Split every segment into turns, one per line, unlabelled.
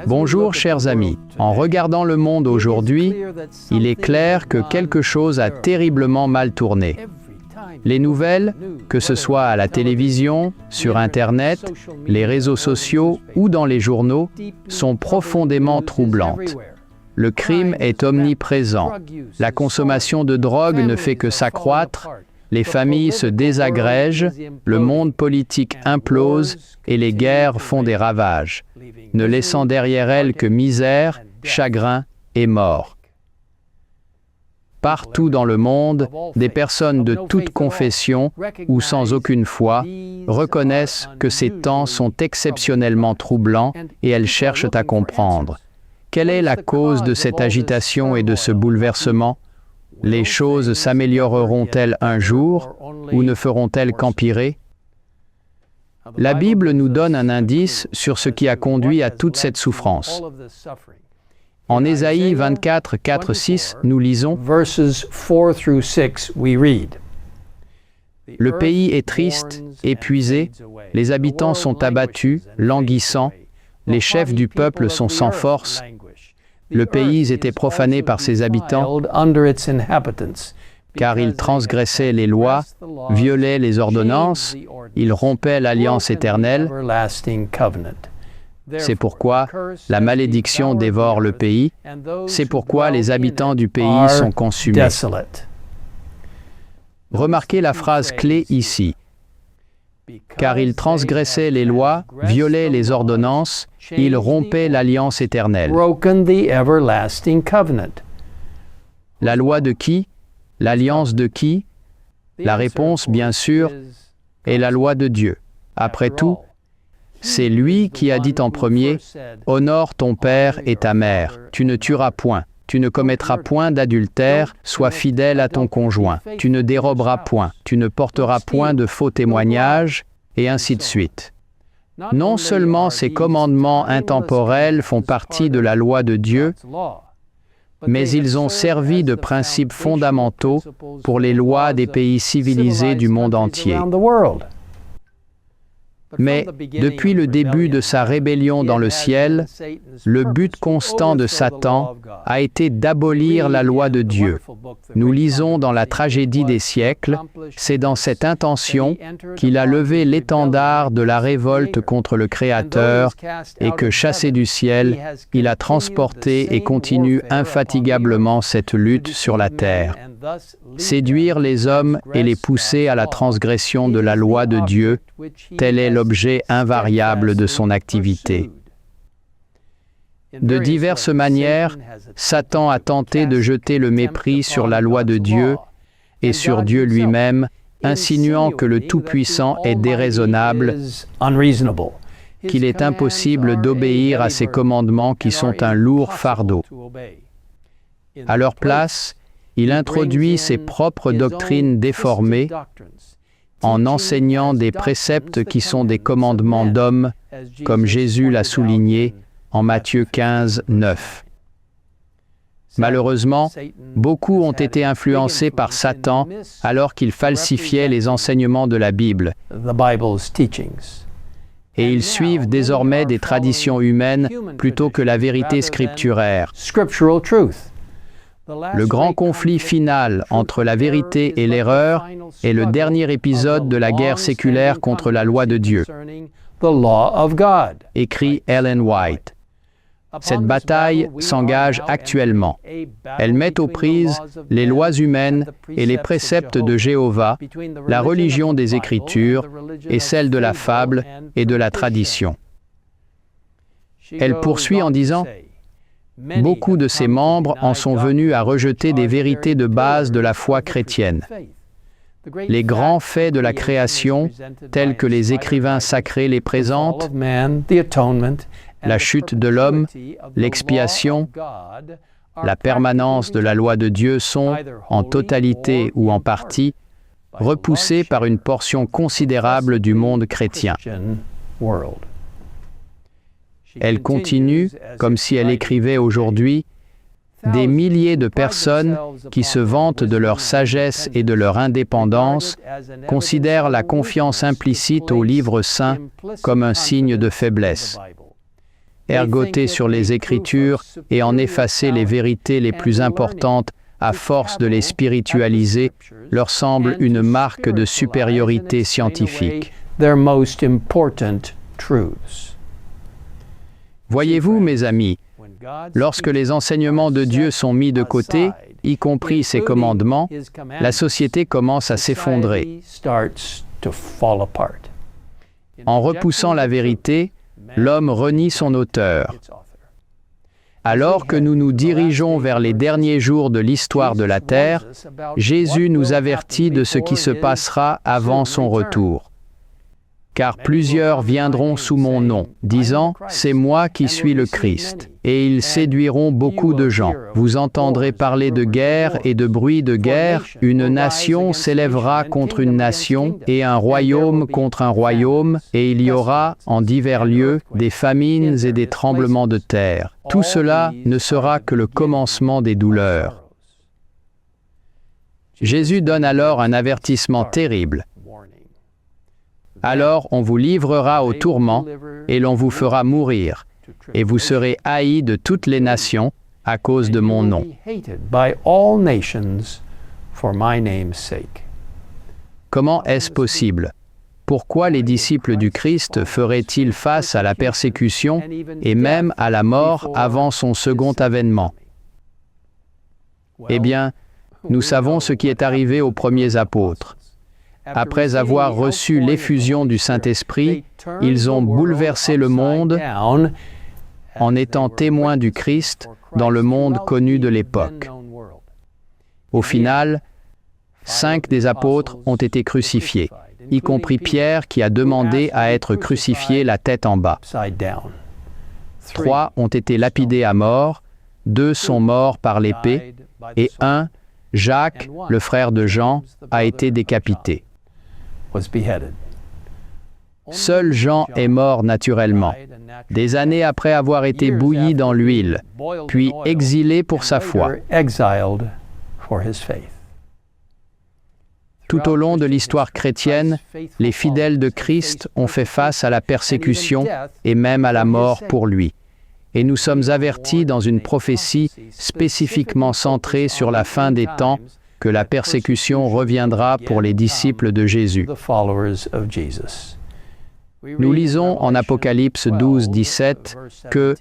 Bonjour chers amis, en regardant le monde aujourd'hui, il est clair que quelque chose a terriblement mal tourné. Les nouvelles, que ce soit à la télévision, sur Internet, les réseaux sociaux ou dans les journaux, sont profondément troublantes. Le crime est omniprésent, la consommation de drogue ne fait que s'accroître, les familles se désagrègent, le monde politique implose et les guerres font des ravages, ne laissant derrière elles que misère, chagrin et mort. Partout dans le monde, des personnes de toute confession ou sans aucune foi reconnaissent que ces temps sont exceptionnellement troublants et elles cherchent à comprendre. Quelle est la cause de cette agitation et de ce bouleversement? Les choses s'amélioreront-elles un jour ou ne feront-elles qu'empirer? La Bible nous donne un indice sur ce qui a conduit à toute cette souffrance. En Ésaïe 24, 4, 6, nous lisons « Le pays est triste, épuisé, les habitants sont abattus, languissants, les chefs du peuple sont sans force. Le pays était profané par ses habitants, car ils transgressaient les lois, violaient les ordonnances, ils rompaient l'alliance éternelle. C'est pourquoi la malédiction dévore le pays, c'est pourquoi les habitants du pays sont consumés. » Remarquez la phrase clé ici. Car ils transgressaient les lois, violaient les ordonnances, ils rompaient l'alliance éternelle. La loi de qui? L'alliance de qui? La réponse, bien sûr, est la loi de Dieu. Après tout, c'est lui qui a dit en premier « Honore ton père et ta mère, tu ne tueras point, tu ne commettras point d'adultère, sois fidèle à ton conjoint, tu ne déroberas point, tu ne porteras point de faux témoignages, et ainsi de suite. » Non seulement ces commandements intemporels font partie de la loi de Dieu, mais ils ont servi de principes fondamentaux pour les lois des pays civilisés du monde entier. Mais depuis le début de sa rébellion dans le ciel, le but constant de Satan a été d'abolir la loi de Dieu. Nous lisons dans la tragédie des siècles, c'est dans cette intention qu'il a levé l'étendard de la révolte contre le Créateur et que, chassé du ciel, il a transporté et continue infatigablement cette lutte sur la terre. Séduire les hommes et les pousser à la transgression de la loi de Dieu, tel est l'objet invariable de son activité. De diverses manières, Satan a tenté de jeter le mépris sur la loi de Dieu et sur Dieu lui-même, insinuant que le Tout-Puissant est déraisonnable, qu'il est impossible d'obéir à ses commandements qui sont un lourd fardeau. À leur place, il introduit ses propres doctrines déformées en enseignant des préceptes qui sont des commandements d'hommes, comme Jésus l'a souligné en Matthieu 15, 9. Malheureusement, beaucoup ont été influencés par Satan alors qu'il falsifiait les enseignements de la Bible. Et ils suivent désormais des traditions humaines plutôt que la vérité scripturaire. Le grand conflit final entre la vérité et l'erreur est le dernier épisode de la guerre séculaire contre la loi de Dieu, écrit Ellen White. Cette bataille s'engage actuellement. Elle met aux prises les lois humaines et les préceptes de Jéhovah, la religion des Écritures et celle de la fable et de la tradition. Elle poursuit en disant « Beaucoup de ses membres en sont venus à rejeter des vérités de base de la foi chrétienne. Les grands faits de la création, tels que les écrivains sacrés les présentent, la chute de l'homme, l'expiation, la permanence de la loi de Dieu sont, en totalité ou en partie, repoussés par une portion considérable du monde chrétien. » Elle continue, comme si elle écrivait aujourd'hui, « Des milliers de personnes qui se vantent de leur sagesse et de leur indépendance considèrent la confiance implicite au livre saint comme un signe de faiblesse. ergoter sur les Écritures et en effacer les vérités les plus importantes à force de les spiritualiser leur semble une marque de supériorité scientifique. Voyez-vous, mes amis, lorsque les enseignements de Dieu sont mis de côté, y compris ses commandements, la société commence à s'effondrer. En repoussant la vérité, l'homme renie son auteur. Alors que nous nous dirigeons vers les derniers jours de l'histoire de la terre, Jésus nous avertit de ce qui se passera avant son retour. Car plusieurs viendront sous mon nom, disant « C'est moi qui suis le Christ ». Et ils séduiront beaucoup de gens. Vous entendrez parler de guerre et de bruit de guerre. Une nation s'élèvera contre une nation et un royaume contre un royaume, et il y aura, en divers lieux, des famines et des tremblements de terre. Tout cela ne sera que le commencement des douleurs. Jésus donne alors un avertissement terrible. Alors on vous livrera au tourment et l'on vous fera mourir, et vous serez haïs de toutes les nations à cause de mon nom. Comment est-ce possible? Pourquoi les disciples du Christ feraient-ils face à la persécution et même à la mort avant son second avènement? Eh bien, nous savons ce qui est arrivé aux premiers apôtres. Après avoir reçu l'effusion du Saint-Esprit, ils ont bouleversé le monde en étant témoins du Christ dans le monde connu de l'époque. Au final, 5 des apôtres ont été crucifiés, y compris Pierre qui a demandé à être crucifié la tête en bas. 3 ont été lapidés à mort, 2 sont morts par l'épée, et 1, Jacques, le frère de Jean, a été décapité. Seul Jean est mort naturellement, des années après avoir été bouilli dans l'huile, puis exilé pour sa foi. Tout au long de l'histoire chrétienne, les fidèles de Christ ont fait face à la persécution et même à la mort pour lui. Et nous sommes avertis dans une prophétie spécifiquement centrée sur la fin des temps que la persécution reviendra pour les disciples de Jésus. Nous lisons en Apocalypse 12, 17 que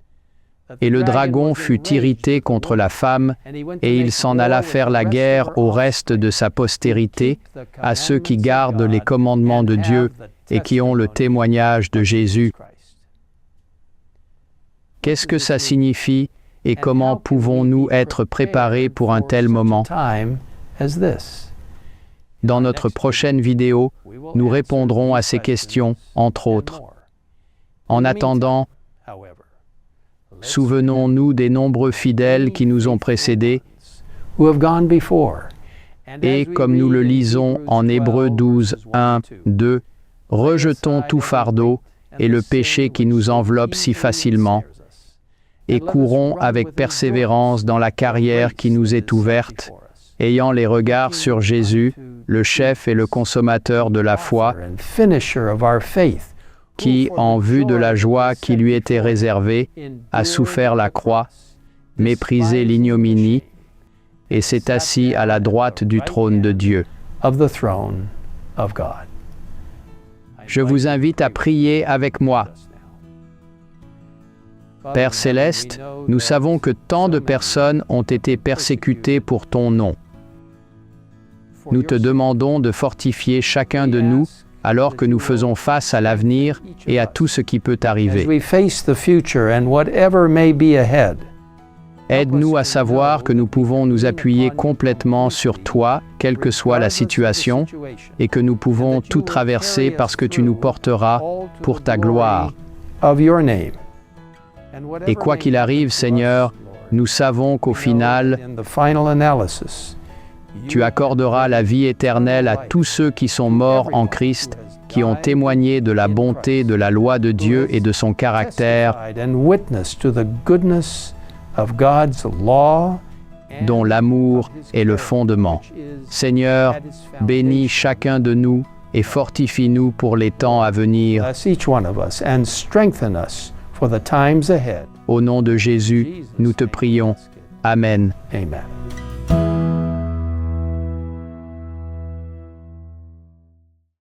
« Et le dragon fut irrité contre la femme, et il s'en alla faire la guerre au reste de sa postérité, à ceux qui gardent les commandements de Dieu et qui ont le témoignage de Jésus. » Qu'est-ce que ça signifie et comment pouvons-nous être préparés pour un tel moment? Dans notre prochaine vidéo, nous répondrons à ces questions, entre autres. En attendant, souvenons-nous des nombreux fidèles qui nous ont précédés et, comme nous le lisons en Hébreux 12, 1, 2, rejetons tout fardeau et le péché qui nous enveloppe si facilement, et courons avec persévérance dans la carrière qui nous est ouverte, ayant les regards sur Jésus, le chef et le consommateur de la foi, qui, en vue de la joie qui lui était réservée, a souffert la croix, méprisé l'ignominie, et s'est assis à la droite du trône de Dieu. Je vous invite à prier avec moi. Père Céleste, nous savons que tant de personnes ont été persécutées pour ton nom. Nous te demandons de fortifier chacun de nous alors que nous faisons face à l'avenir et à tout ce qui peut arriver. Aide-nous à savoir que nous pouvons nous appuyer complètement sur toi, quelle que soit la situation, et que nous pouvons tout traverser parce que tu nous porteras pour ta gloire. Et quoi qu'il arrive, Seigneur, nous savons qu'au final, tu accorderas la vie éternelle à tous ceux qui sont morts en Christ, qui ont témoigné de la bonté de la loi de Dieu et de son caractère, dont l'amour est le fondement. Seigneur, bénis chacun de nous et fortifie-nous pour les temps à venir.
for the times ahead.
Au nom de Jésus, nous te prions. Amen.
Amen.